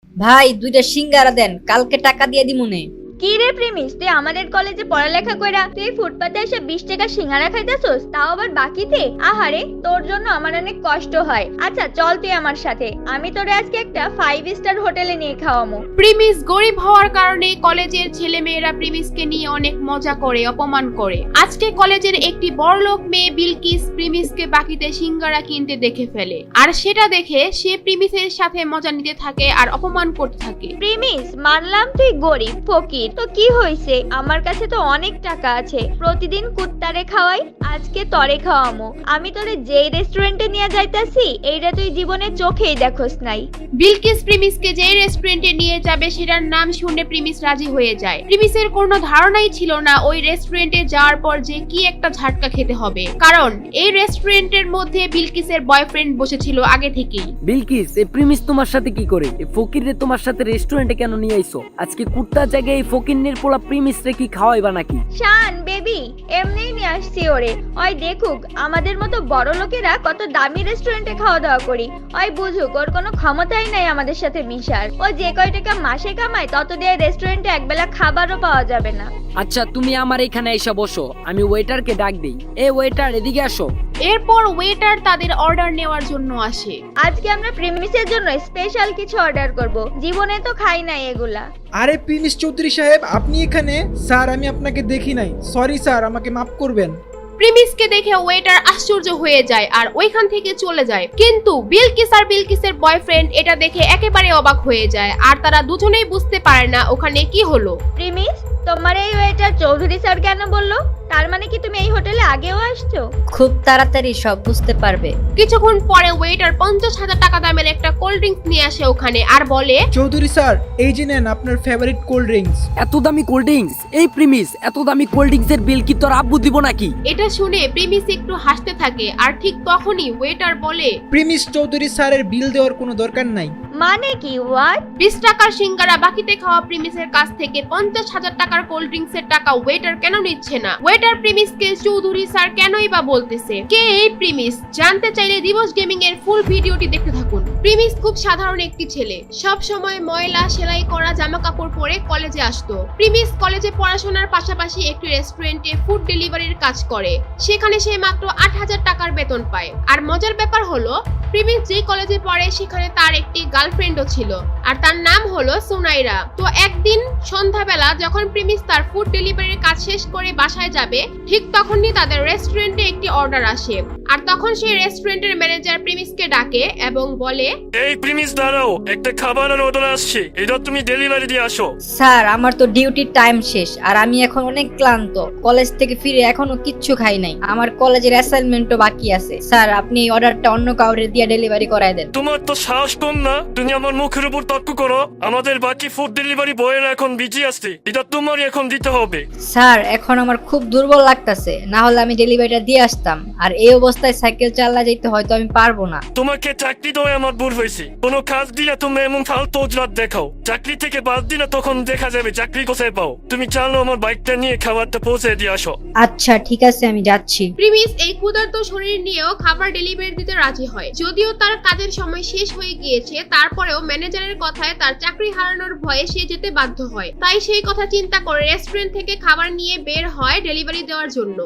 ভাই দুইটা সিঙ্গারা দেন, কালকে টাকা দিয়ে দিমুনে। কি রে প্রেমিস, তুই আমাদের কলেজে পড়ালেখা কইরা তুই ফুটপাতে এসে 20 টাকা সিঙ্গারা খাইতেছস, তাও আবার বাকিতে? আহারে, তোর জন্য আমার অনেক কষ্ট হয়। আচ্ছা চল তুই আমার সাথে, আমি তোরে আজকে একটা 5 স্টার হোটেলে নিয়ে খাওয়ামু। প্রিমিস গরিব হওয়ার কারণে কলেজের ছেলেমেয়েরা প্রিমিসকে নিয়ে অনেক মজা করে, অপমান করে। আজকে কলেজের একটি বড়লোক মেয়ে বিলকিস প্রিমিসকে বাকিতে সিঙ্গারা কিনতে দেখে ফেলে, আর সেটা দেখে সে প্রিমিসের সাথে মজা নিতে থাকে আর অপমান করতে থাকে। প্রেমিস, মানলাম তুই গরিব ফকির, তো কি হইছে, আমার কাছে তো অনেক টাকা আছে, প্রতিদিন কুত্তারে খাওয়াই, আজকে তরে খাওয়ামু। আমি তোরে যেই রেস্টুরেন্টে নিয়ে যাইতাছি এইটা তুই জীবনে চোখেই দেখোস নাই। বিলকিস প্রিমিসকে যে রেস্টুরেন্টে নিয়ে যাবে সেটার নাম শুনে প্রিমিস রাজি হয়ে যায়। প্রিমিসের কোনো ধারণাই ছিল না ওই রেস্টুরেন্টে যাওয়ার পর যে কি একটা ঝাটকা খেতে হবে, কারণ এই রেস্টুরেন্টের মধ্যে বিলকিসের বয়ফ্রেন্ড বসেছিল আগে থেকেই। বিলকিস, এই প্রিমিস তোমার সাথে কি করে? এই ফকিররে তোমার সাথে রেস্টুরেন্টে কেন নিয়ে আইছো? আজকে কুত্তার জায়গায় এই ফকিরনের পোলা প্রিমিস রে কি খাওয়াইবা নাকি? শান বেবি, এমনিই নিয়ে আসছি ওরে, ওই দেখুক আমাদের মতো বড় লোকেরা কত দামি রেস্টুরেন্টে খাওয়া দাওয়া করি, ওই বুঝুক ওর কোনো ক্ষমতাই নাই আমাদের সাথে মিশার। ও যে কয় টাকা মাসে কামায় তত দিয়ে রেস্টুরেন্টে একবেলা খাবারও পাওয়া যাবে না। আচ্ছা তুমি আমার এখানে এসে বসো, আমি ওয়েটারকে ডাক দেই। এ ওয়েটার, এদিকে আসো। এরপর ওয়েটার তাদের অর্ডার নেওয়ার জন্য আসে। আজকে আমরা প্রিমিসের জন্য স্পেশাল কিছু অর্ডার করব, জীবনে তো খাই নাই এগুলা। আরে প্রিমিস চৌধুরী সাহেব, আপনি এখানে? স্যার আমি আপনাকে দেখি নাই, সরি স্যার, আমাকে মাফ করবেন। প্রিমিসকে দেখে ওয়েটার আশ্চর্য হয়ে যায় আর ওইখান থেকে চলে যায়, কিন্তু বিলকিস আর বিলকিসের বয়ফ্রেন্ড এটা দেখে একেবারে অবাক হয়ে যায়, আর তারা দুজনেই বুঝতে পারে না ওখানে কি হলো। প্রিমিস, তোমার এই ওয়েটার চৌধুরী স্যার কেন বললো? তার মানে কি তুমি এই হোটেলে আগেও আসছো? খুব তাড়াতাড়ি সব বুঝতে পারবে। কিছুক্ষণ পরে ওয়েটার 50,000 টাকা দামের একটা কোল্ড ড্রিঙ্কস নিয়ে আসে ওখানে আর বলে, চৌধুরী স্যার, এই যে নেন আপনার ফেভারিট কোল্ড ড্রিঙ্কস। এত দামি কোল্ড ড্রিঙ্কস? এই প্রিমিস, এত দামি কোল্ড ড্রিঙ্কস এর বিল কি তোর আব্বু দিব নাকি? এটা শুনে প্রিমিস একটু হাসতে থাকে, আর ঠিক তখনই ওয়েটার বলে, প্রিমিস চৌধুরী স্যারের বিল দেওয়ার কোনো দরকার নাই। মানে কি? হোয়াট? 20 টাকার সিঙ্গারা বাকিতে খাওয়া প্রিমিসের কাছ থেকে 50,000 টাকার কোল্ড ড্রিঙ্কস এর টাকা ওয়েটার কেন নিচ্ছে না? ওয়েটার প্রিমিসকে চৌধুরী স্যার কেনই বা বলতেছে? কে এই প্রিমিস? জানতে চাইলে দিবস গেমিং এর ফুল ভিডিওটি দেখতে থাকুন। প্রিমিস খুব সাধারণ একটি ছেলে, সব সময় ময়লা সেলাই করা জামা কাপড় পরে কলেজে আসতো। প্রিমিস কলেজে পড়াশোনার পাশাপাশি একটি রেস্টুরেন্টে ফুড ডেলিভারির কাজ করে, সেখানে সে মাত্র 8,000 টাকার বেতন পায়। আর মজার ব্যাপার হলো, প্রিমিস যে কলেজে পড়ে সেখানে তার একটি গার্লফ্রেন্ডও ছিল, আর তার নাম হলো সুনাইরা। তো একদিন সন্ধ্যাবেলা যখন প্রিমিস তার ফুড ডেলিভারির কাজ শেষ করে বাসায় যাবে, ঠিক তখনই তাদের রেস্টুরেন্টে একটি অর্ডার আসে, আর তখন সেই রেস্টুরেন্টের ম্যানেজার প্রিমিসকে ডাকে এবং বলে, এই প্রিমিস দাঁড়াও, একটা খাবারের অর্ডার আসছে, এটা তুমি ডেলিভারি দিয়ে আসো। স্যার আমার তো ডিউটির টাইম শেষ, আর আমি এখন অনেক ক্লান্ত। কলেজ থেকে ফিরে এখনো কিচ্ছু খাই নাই, আমার কলেজের অ্যাসাইনমেন্টও বাকি আছে। স্যার আপনি এই অর্ডারটা অন্য কাউরে দিয়ে ডেলিভারি করায় দেন। তোমার তো সাহস কম না, তুমি আমার মুখের উপর তর্ক করো। আমাদের বাকি ফুড ডেলিভারি বয়েরা এখন বিজি আসছে, এটা তোমারই এখন দিতে হবে। স্যার এখন আমার খুব দুর্বল লাগতাছে, না হলে আমি ডেলিভারিটা দিয়ে আসতাম, আর এই অবস্থায় সাইকেল চালা যেতে হয়তো আমি পারবো না। তোমাকে চাকরি দেওয়া আমার ভুল হয়েছে। কোনো কাজ দিলে তুমি এমন ফালতু অজুহাত দেখাও, চাকরি থেকে বাদ দিলে তখন দেখা যাবে চাকরি কোথায় পাও। তুমি চালো আমার বাইকটা নিয়ে খাবারটা পৌঁছে দিয়ে আসো। আচ্ছা ঠিক আছে, আমি যাচ্ছি। প্রিমিস এই ক্ষুধার্ত শরীর নিয়েও খাবার ডেলিভারি দিতে রাজি হয়। যদিও তার কাজের সময় শেষ হয়ে গিয়েছে, তারপরেও ম্যানেজারের কথায় তার চাকরি হারানোর ভয়ে সে যেতে বাধ্য হয়। তাই সেই কথা চিন্তা করে রেস্টুরেন্ট থেকে খাবার নিয়ে বের হয় ডেলিভারি দেওয়ার জন্য।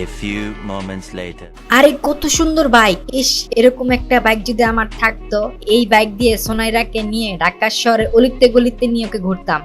A few moments later. আরে কত সুন্দর বাইক! ইস, এরকম একটা বাইক যদি আমার থাকতো, এই বাইক দিয়ে সোনাইরাকে নিয়ে ঢাকা শহরে অলিতে গলিতে নিয়ে ওকে ঘুরতাম।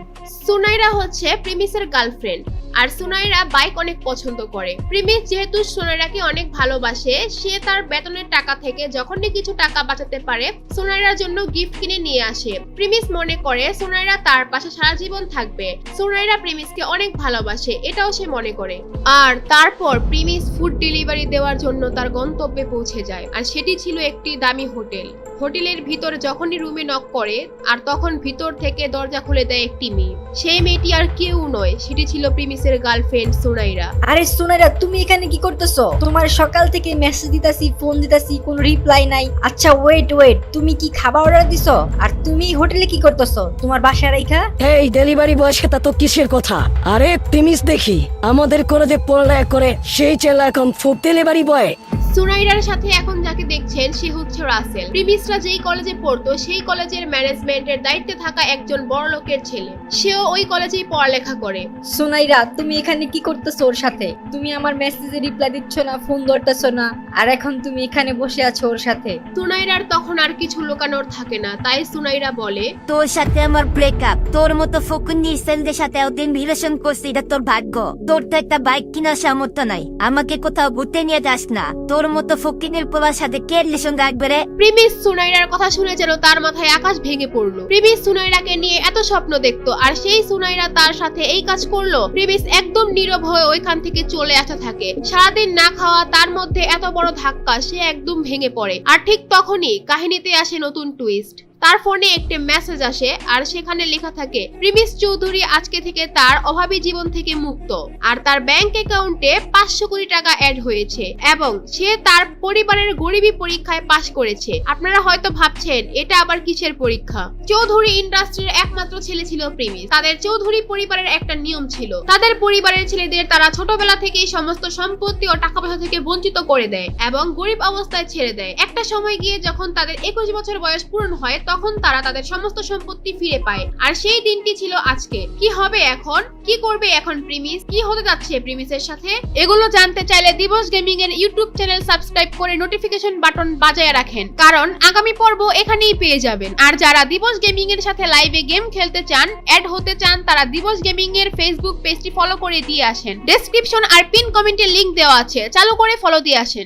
সুনাইরা হচ্ছে প্রিমিসের গার্লফ্রেন্ড, আর সুনাইরা বাইক অনেক পছন্দ করে। প্রিমিস যেহেতু সুনাইরাকে অনেক ভালোবাসে, সে তার বেতনের টাকা থেকে যখনই কিছু টাকা বাঁচাতে পারে সুনাইরার জন্য গিফট কিনে নিয়ে আসে। প্রিমিস মনে করে সুনাইরা তার পাশে সারা জীবন থাকবে। সুনাইরা প্রিমিসকে অনেক ভালোবাসে, এটাও সে মনে করে। আর তারপর প্রিমিস ফুড ডেলিভারি দেওয়ার জন্য তার গন্তব্যে পৌঁছে যায়, আর সেটি ছিল একটি দামি হোটেল। হোটেলের ভিতর যখনই রুমে নক করে, আর তখন ভিতর থেকে দরজা খুলে দেয় একটি মেয়ে। সেই মেয়েটি আর কেউ নয়, সেটি ছিল প্রিমিসের গার্লফ্রেন্ড সুনাইরা। আরে সোনাইরা, তুমি এখানে কি করতেছো? তোমার সকাল থেকে মেসেজ দিতাছি, ফোন দিতাছি, কোনো রিপ্লাই নাই। আচ্ছা ওয়েট, তুমি কি খাবার অর্ডার দিছো? আর তুমি হোটেলে কি করতেছো তোমার বাসায় রাইখা? এই ডেলিভারি বয়ের সাথে তো কিসের কথা? আরে প্রিমিস দেখি আমাদের কলেজে পড়ালেখা করে সেই ছেলে এখন ফুড ডেলিভারি বয়। সুনাইরার সাথে এখন যাকে যাকে দেখছেন সে হচ্ছে রাসেল। প্রিমিসরা যেই কলেজে পড়তো সেই কলেজের ম্যানেজমেন্টের দায়িত্বে থাকা একজন বড় লোকের ছেলে। সেও ওই কলেজেই পড়ালেখা করে। সুনাইরা, তুমি এখানে কি করতেছো ওর সাথে? তুমি আমার মেসেজে রিপ্লাই দিচ্ছ না, ফোন ধরতেছো না, আর এখন তুমি এখানে বসে আছো ওর সাথে। সুনাইরার তখন আর কিছু লুকানোর থাকে না, তাই সুনাইরা বলে, তোর সাথে আমার ব্রেকআপ। তোর মতো ফকুন্নি ছেলেদের সাথে ওদিন রিলেশন করছি, এটা তোর ভাগ্য। তোর তো একটা বাইক কেনার সামর্থ্য নাই, আমাকে কোথাও ঘুরতে নিয়ে যাস না। তোর মতো ফকিনের পোলার সাথে কে রিলেশন রাখবে রে? প্রিমিস সুনাইরার কথা শুনে যেন তার মাথায় আকাশ ভেঙে পড়লো। প্রিমিস সুনাইরাকে নিয়ে এত স্বপ্ন দেখতো, আর সেই সুনাইরা তার সাথে এই কাজ করলো। প্রিমিস একদম নীরব হয়ে ওইখান থেকে চলে আসতে থাকে। সারাদিন না খাওয়া, তার মধ্যে এত বড় ধাক্কা, সে একদম ভেঙে পড়ে। আর ঠিক তখনই কাহিনীতে আসে নতুন টুইস্ট। তার ফোনে একটি মেসেজ আসে, আর সেখানে লেখা থাকে প্রিমিস চৌধুরী আজকে থেকে তার অভাবী জীবন থেকে মুক্ত, আর তার ব্যাংক অ্যাকাউন্টে 500 কোটি টাকা অ্যাড হয়েছে, এবং সে তার পরিবারের গরিবী পরীক্ষায় পাশ করেছে। আপনারা হয়তো ভাবছেন এটা আবার কিসের পরীক্ষা। চৌধুরী ইন্ডাস্ট্রির একমাত্র ছেলে ছিল প্রিমিস। তাদের চৌধুরী পরিবারের একটা নিয়ম ছিল, তাদের পরিবারের ছেলেদের তারা ছোটবেলা থেকেই সমস্ত সম্পত্তি ও টাকা পয়সা থেকে বঞ্চিত করে দেয় এবং গরিব অবস্থায় ছেড়ে দেয়। একটা সময় গিয়ে যখন তাদের 21 বছর বয়স পূরণ হয়, তখন তারা তাদের সমস্ত সম্পত্তি ফিরে পায়। আর সেই দিনটি ছিল আজকে। কি হবে এখন? কি করবে এখন প্রিমিস? কি হতে যাচ্ছে প্রিমিসের সাথে? এগুলো জানতে চাইলে দিবস গেমিং এর ইউটিউব চ্যানেল সাবস্ক্রাইব করে নোটিফিকেশন বাটন বাজায় রাখেন, কারণ আগামী পর্ব এখানেই পেয়ে যাবেন। আর যারা দিবস গেমিং এর সাথে লাইভে গেম খেলতে চান, অ্যাড হতে চান, তারা দিবস গেমিং এর ফেসবুক পেজটি ফলো করে দিয়ে আসেন। ডেসক্রিপশন আর পিন কমেন্টে লিংক দেওয়া আছে, চালু করে ফলো দিয়ে আসেন।